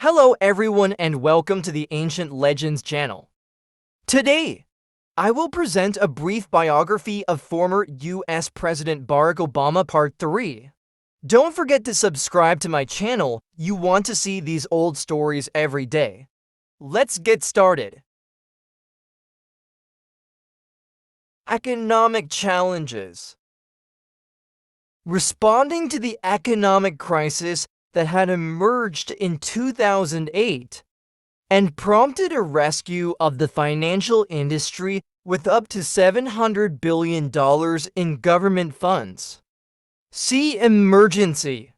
Hello everyone and welcome to the Ancient Legends channel. Today, I will present a brief biography of former US President Barack Obama Part 3. Don't forget to subscribe to my channel, you want to see these old stories every day. Let's get started. Economic challenges. Responding to the economic crisis that had emerged in 2008 and prompted a rescue of the financial industry with up to $700 billion in government funds. See Emergency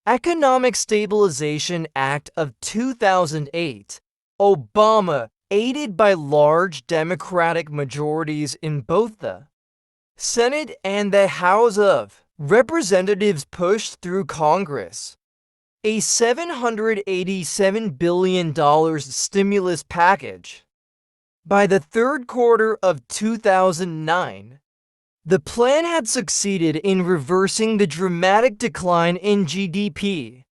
Economic Stabilization Act of 2008. Obama, aided by large Democratic majorities in both the Senate and the House of Representatives, pushed through Congress a $787 billion stimulus package. By the third quarter of 2009, the plan had succeeded in reversing the dramatic decline in GDP,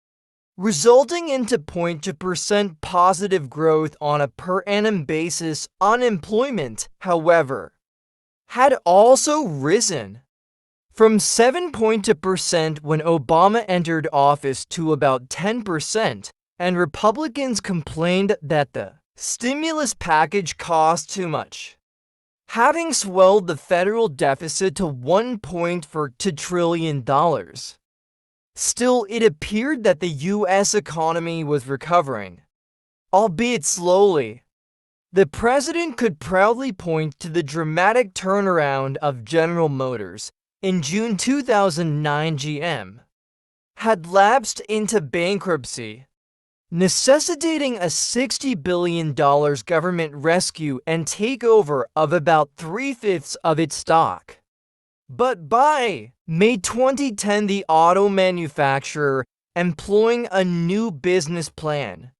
resulting into 0.2% positive growth on a per annum basis. Unemployment, however, had also risen from 7.2% when Obama entered office to about 10%, and Republicans complained that the stimulus package cost too much, having swelled the federal deficit to $1.42 trillion. Still, it appeared that the U.S. economy was recovering, albeit slowly. The president could proudly point to the dramatic turnaround of General Motors. In June 2009, GM had lapsed into bankruptcy, necessitating a $60 billion government rescue and takeover of about 3/5 of its stock. But by May 2010, the auto manufacturer, employing a new business plan,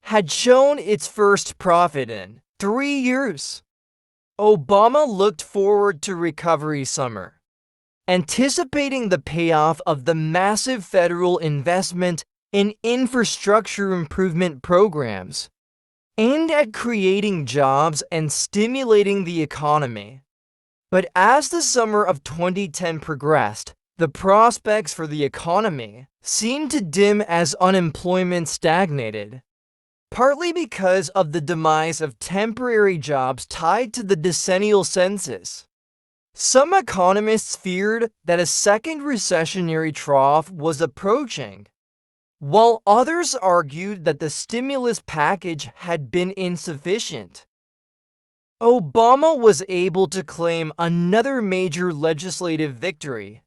had shown its first profit in 3 years. Obama looked forward to recovery summer, anticipating the payoff of the massive federal investment in infrastructure improvement programs aimed at creating jobs and stimulating the economy. But as the summer of 2010 progressed, the prospects for the economy seemed to dim as unemployment stagnated, partly because of the demise of temporary jobs tied to the decennial census. Some economists feared that a second recessionary trough was approaching, while others argued that the stimulus package had been insufficient. Obama was able to claim another major legislative victory.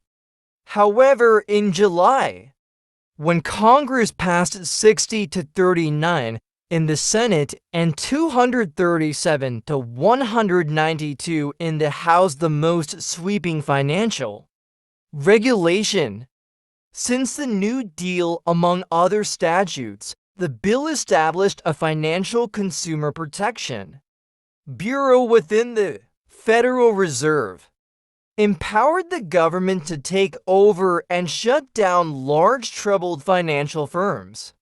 However, in July, when Congress passed 60-39 in the Senate and 237-192 in the House, the most sweeping financial regulation since the New Deal. Among other statutes, the bill established a Financial Consumer Protection Bureau within the Federal Reserve, empowered the government to take over and shut down large troubled financial firms,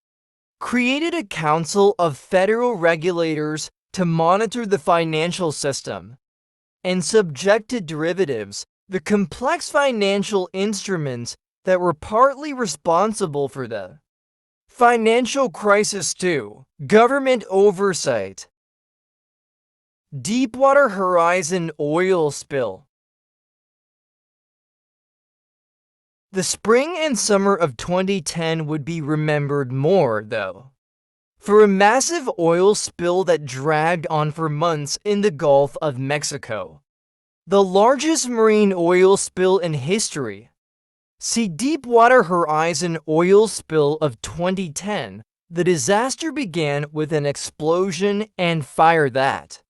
created a council of federal regulators to monitor the financial system, and subjected derivatives, the complex financial instruments that were partly responsible for the financial crisis, to government oversight. Deepwater Horizon oil spill. The spring and summer of 2010 would be remembered more, though, for a massive oil spill that dragged on for months in the Gulf of Mexico, the largest marine oil spill in history. See Deepwater Horizon oil spill of 2010. The disaster began with an explosion and fire that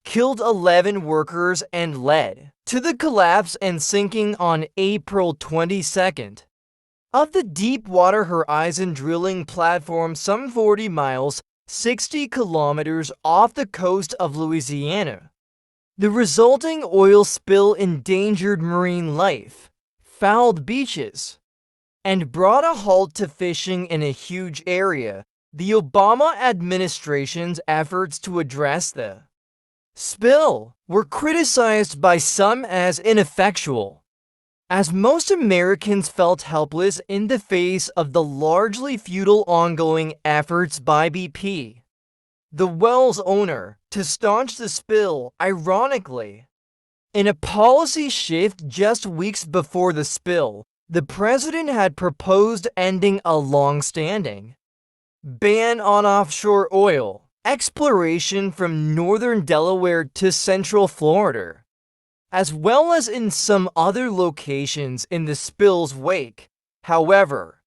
killed 11 workers and led to the collapse and sinking on April 22nd of the Deepwater Horizon drilling platform some 40 miles, 60 kilometers off the coast of Louisiana. The resulting oil spill endangered marine life, fouled beaches, and brought a halt to fishing in a huge area The Obama administration's efforts to address the spill were criticized by some as ineffectual, as most Americans felt helpless in the face of the largely futile ongoing efforts by BP, the well's owner, to staunch the spill. Ironically, in a policy shift just weeks before the spill, the president had proposed ending a long-standing ban on offshore oil exploration from northern Delaware to central Florida, as well as in some other locations in the spill's wake. However,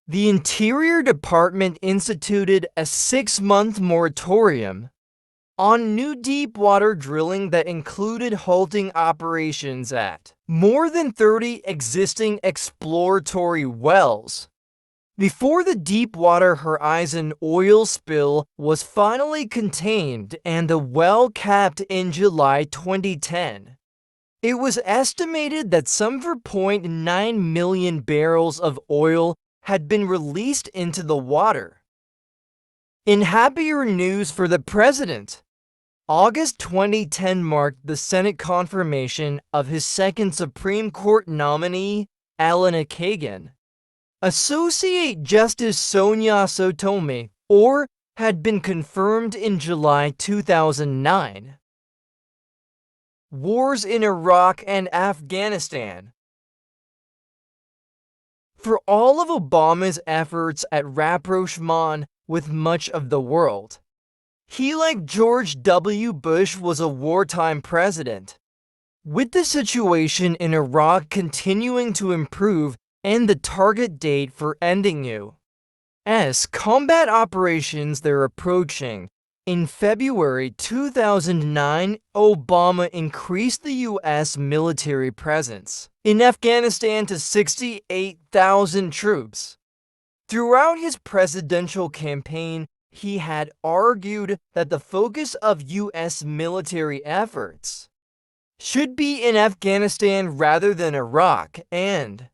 the Interior Department instituted a 6-month moratorium on new deep-water drilling that included halting operations at more than 30 existing exploratory wells before the Deepwater Horizon oil spill was finally contained and the well capped in July 2010. It was estimated that some 4.9 million barrels of oil had been released into the water. In happier news for the president, August 2010 marked the Senate confirmation of his second Supreme Court nominee, Elena Kagan. Associate Justice Sonia Sotomayor had been confirmed in July 2009. Wars in Iraq and Afghanistan. For all of Obama's efforts at rapprochement with much of the world, he, like George W. Bush, was a wartime president. With the situation in Iraq continuing to improve and the target date for ending U.S. combat operations there approaching, in February 2009, Obama increased the U.S. military presence in Afghanistan to 68,000 troops. Throughout his presidential campaign, he had argued that the focus of U.S. military efforts should be in Afghanistan rather than Iraq, and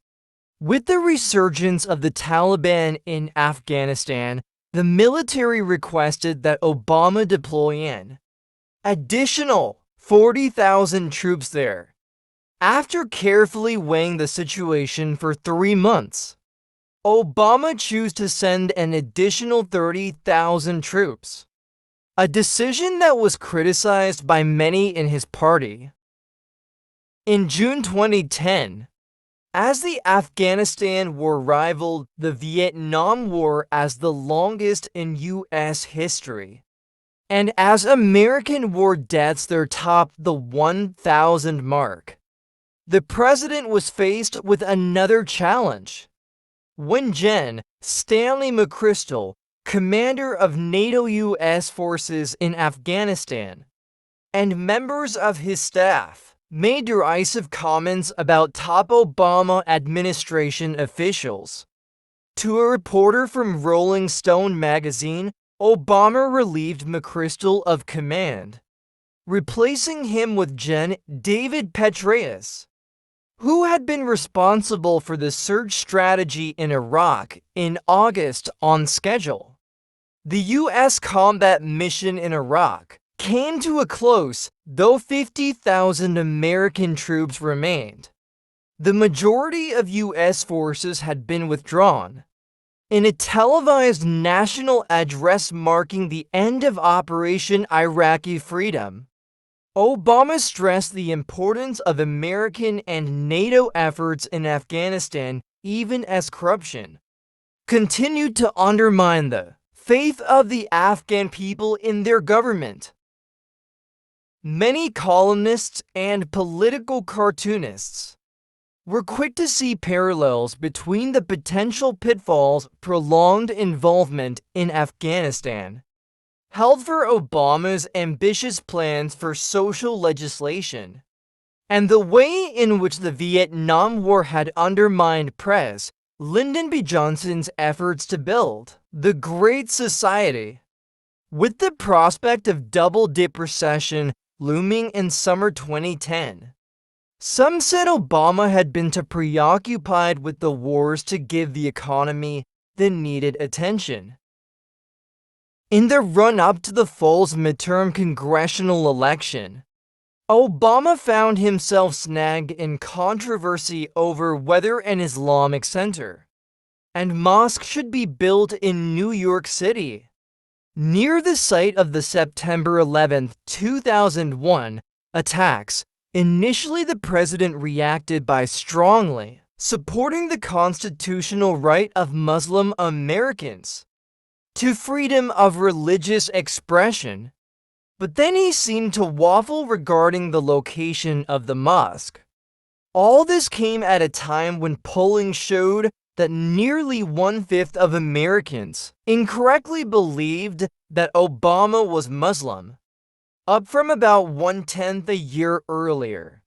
with the resurgence of the Taliban in Afghanistan, the military requested that Obama deploy an additional 40,000 troops there. After carefully weighing the situation for 3 months, Obama chose to send an additional 30,000 troops, a decision that was criticized by many in his party. In June 2010, as the Afghanistan war rivaled the Vietnam War as the longest in U.S. history, and as American war deaths there topped the 1,000 mark, the president was faced with another challenge. When Gen. Stanley McChrystal, commander of NATO U.S. forces in Afghanistan, and members of his staff made derisive comments about top Obama administration officials. To a reporter from Rolling Stone magazine, Obama relieved McChrystal of command, replacing him with Gen. David Petraeus, who had been responsible for the surge strategy in Iraq in August on schedule. The U.S. combat mission in Iraq came to a close, though 50,000 American troops remained. The majority of U.S. forces had been withdrawn. In a televised national address marking the end of Operation Iraqi Freedom, Obama stressed the importance of American and NATO efforts in Afghanistan, even as corruption continued to undermine the faith of the Afghan people in their government. Many columnists and political cartoonists were quick to see parallels between the potential pitfalls prolonged involvement in Afghanistan held for Obama's ambitious plans for social legislation, and the way in which the Vietnam War had undermined Lyndon B. Johnson's efforts to build the Great Society. With the prospect of double-dip recession looming in summer 2010, some said Obama had been too preoccupied with the wars to give the economy the needed attention. In the run-up to the fall's midterm congressional election, Obama found himself snagged in controversy over whether an Islamic center and mosque should be built in New York City, near the site of the September 11, 2001 attacks. Initially, the president reacted by strongly supporting the constitutional right of Muslim Americans to freedom of religious expression, but then he seemed to waffle regarding the location of the mosque. All this came at a time when polling showed that nearly one-fifth of Americans incorrectly believed that Obama was Muslim, up from about one-tenth a year earlier.